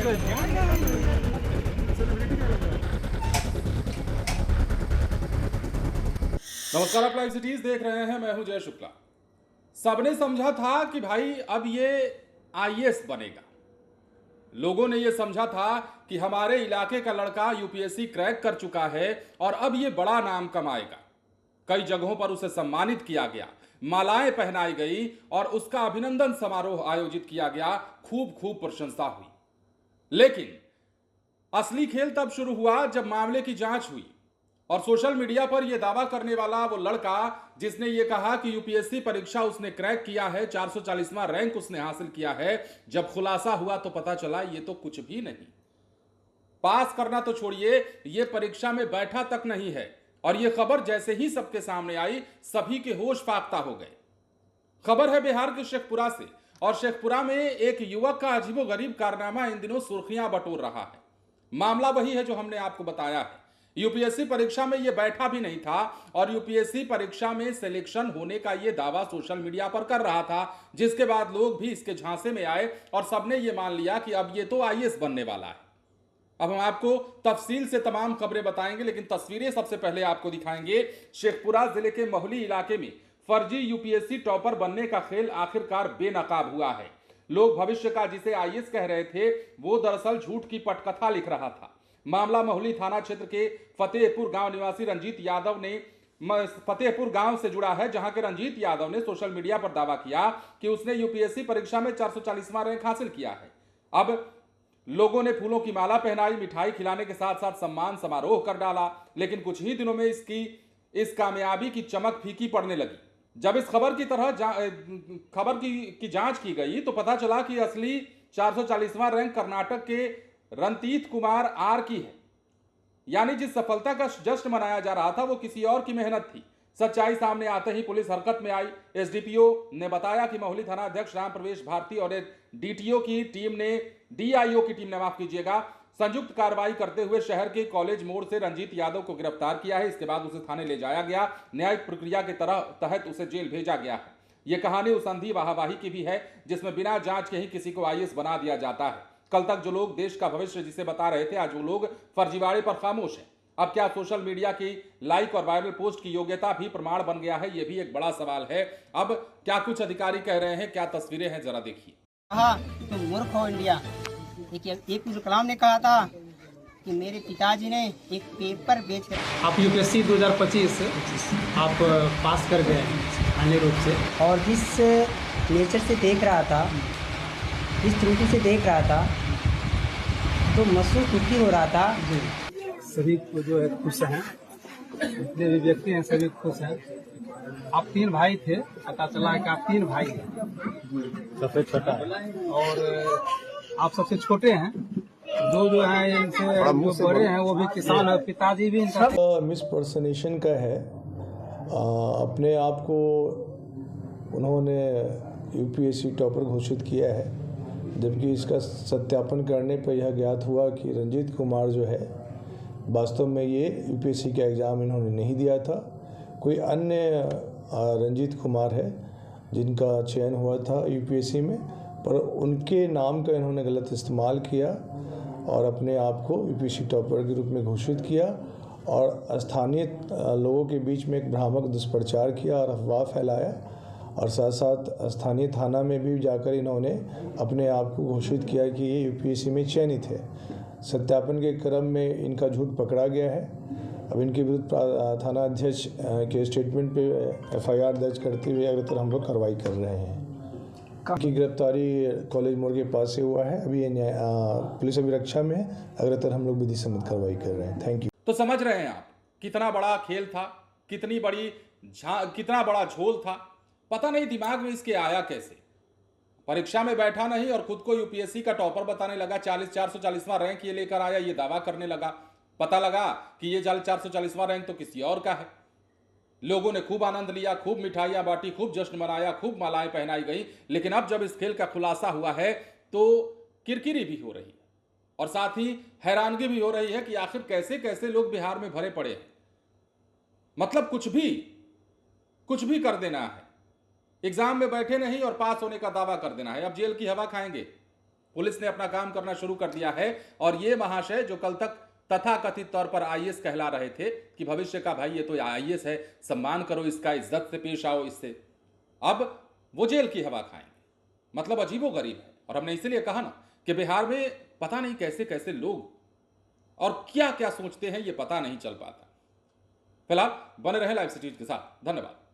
नमस्कार, आप live cities देख रहे हैं। मैं हूं जय शुक्ला। सबने समझा था कि भाई अब ये आईएएस बनेगा। लोगों ने ये समझा था कि हमारे इलाके का लड़का यूपीएससी क्रैक कर चुका है और अब ये बड़ा नाम कमाएगा। कई जगहों पर उसे सम्मानित किया गया, मालाएं पहनाई गई और उसका अभिनंदन समारोह आयोजित किया गया। खूब खूब प्रशंसा हुई। लेकिन असली खेल तब शुरू हुआ जब मामले की जांच हुई और सोशल मीडिया पर यह दावा करने वाला वो लड़का जिसने ये कहा कि यूपीएससी परीक्षा उसने क्रैक किया है, 440वां रैंक उसने हासिल किया है, जब खुलासा हुआ तो पता चला ये तो कुछ भी नहीं। पास करना तो छोड़िए, ये परीक्षा में बैठा तक नहीं है। और यह खबर जैसे ही सबके सामने आई, सभी के होश फाख्ता हो गए। खबर है बिहार के शेखपुरा से, और शेखपुरा में एक युवक का अजीबोगरीब कारनामा इन दिनों सुर्खियां बटोर रहा है। मामला वही है जो हमने आपको बताया है। यूपीएससी परीक्षा में यह बैठा भी नहीं था और यूपीएससी परीक्षा में सिलेक्शन होने का यह दावा सोशल मीडिया पर कर रहा था, जिसके बाद लोग भी इसके झांसे में आए और सबने यह मान लिया कि अब ये तो आईएएस बनने वाला है। अब हम आपको तफसील से तमाम खबरें बताएंगे, लेकिन तस्वीरें सबसे पहले आपको दिखाएंगे। शेखपुरा जिले के मोहली इलाके में फर्जी यूपीएससी टॉपर बनने का खेल आखिरकार बेनकाब हुआ है। लोग भविष्य का जिसे आईएएस कह रहे थे, वो दरअसल झूठ की पटकथा लिख रहा था। मामला मोहली थाना क्षेत्र के फतेहपुर गांव निवासी रंजीत यादव ने फतेहपुर गांव से जुड़ा है, जहां के रंजीत यादव ने सोशल मीडिया पर दावा किया कि उसने यूपीएससी परीक्षा में 440वां रैंक हासिल किया है। अब लोगों ने फूलों की माला पहनाई, मिठाई खिलाने के साथ साथ सम्मान समारोह कर डाला, लेकिन कुछ ही दिनों में इस कामयाबी की चमक फीकी पड़ने लगी। जब इस खबर की जांच की गई तो पता चला कि असली 440वां रैंक कर्नाटक के रणतीत कुमार आर की है। यानी जिस सफलता का जश्न मनाया जा रहा था वो किसी और की मेहनत थी। सच्चाई सामने आते ही पुलिस हरकत में आई। एसडीपीओ ने बताया कि मोहली थाना अध्यक्ष राम प्रवेश भारती और डीआईओ की टीम ने माफ कीजिएगा, संयुक्त कार्रवाई करते हुए शहर के कॉलेज मोड़ से रंजीत यादव को गिरफ्तार किया है। इसके बाद उसे थाने ले जाया गया। न्यायिक प्रक्रिया के तहत उसे जेल भेजा गया है। यह कहानी उस अंधी वाहवाही की भी है जिसमें बिना जांच के ही किसी को आईएएस बना दिया जाता है। कल तक जो लोग देश का भविष्य जिसे बता रहे थे, आज वो लोग फर्जीवाड़े पर खामोश हैं। अब क्या सोशल मीडिया की लाइक और वायरल पोस्ट की योग्यता भी प्रमाण बन गया है? ये भी एक बड़ा सवाल है। अब क्या कुछ अधिकारी कह रहे हैं, क्या तस्वीरें हैं, जरा देखिए। हाँ, तुम मूर्ख हो इंडिया। APJ कलाम ने कहा था कि मेरे पिताजी ने एक पेपर बेच कर आप यूपीएससी 2025 आप पास कर गए हैं अन्य रूप से, और जिस नेचर से देख रहा था, जिस त्रुटि से देख रहा था, तो महसूस दुखी हो रहा था। सभी को जो है खुश हैं, जितने भी व्यक्ति हैं सभी खुश हैं। आप 3 भाई थे, पता चला है कि आप 3 भाई हैं, सबसे छोटा है और आप सबसे छोटे हैं। जो हैं इनसे जो बड़े हैं वो भी किसान है, पिताजी भी इनका मिसपर्सनेशन का है। अपने आप को उन्होंने यूपीएससी टॉपर घोषित किया है, जबकि इसका सत्यापन करने पर यह ज्ञात हुआ कि रंजीत कुमार जो है वास्तव में ये यूपीएससी का एग्ज़ाम इन्होंने नहीं दिया था। कोई अन्य रंजीत कुमार है जिनका चयन हुआ था यूपीएससी में, पर उनके नाम का इन्होंने गलत इस्तेमाल किया और अपने आप को यूपीएससी टॉपर के रूप में घोषित किया और स्थानीय लोगों के बीच में एक भ्रामक दुष्प्रचार किया और अफवाह फैलाया, और साथ साथ स्थानीय थाना में भी जाकर इन्होंने अपने आप को घोषित किया कि ये यूपीएससी में चयनित है। सत्यापन के क्रम में इनका झूठ पकड़ा गया है। अब इनके विरुद्ध थाना अध्यक्ष के स्टेटमेंट पे एफआईआर दर्ज करते हुए अग्रतर हम लोग कार्रवाई कर रहे हैं। की गिरफ्तारी कॉलेज मोड़ के पास से हुआ है। अभी ये पुलिस अभिरक्षा में है। अग्रतर हम लोग विधि सम्मत कार्रवाई कर रहे हैं। Thank you. तो समझ रहे हैं आप कितना बड़ा खेल था, कितना बड़ा झोल था। पता नहीं दिमाग में इसके आया कैसे। परीक्षा में बैठा नहीं और खुद को यूपीएससी का टॉपर बताने लगा। 440वां रैंक ये लेकर आया, ये दावा करने लगा। पता लगा कि ये 440वां रैंक तो किसी और का है। लोगों ने खूब आनंद लिया, खूब मिठाइयां बांटी, खूब जश्न मनाया, खूब मालाएं पहनाई गई। लेकिन अब जब इस खेल का खुलासा हुआ है तो किरकिरी भी हो रही है और साथ ही हैरानगी भी हो रही है कि आखिर कैसे कैसे लोग बिहार में भरे पड़े हैं। मतलब कुछ भी कर देना है। एग्जाम में बैठे नहीं और पास होने का दावा कर देना है। अब जेल की हवा खाएंगे। पुलिस ने अपना काम करना शुरू कर दिया है और ये महाशय जो कल तक तथाकथित तौर पर आईएएस कहला रहे थे कि भविष्य का भाई ये तो आईएएस है, सम्मान करो इसका, इज्जत से पेश आओ इससे, अब वो जेल की हवा खाएंगे। मतलब अजीबोगरीब है। और हमने इसीलिए कहा ना कि बिहार में पता नहीं कैसे कैसे लोग और क्या क्या सोचते हैं, ये पता नहीं चल पाता। फिलहाल बने रहे लाइव सिटीज के साथ। धन्यवाद।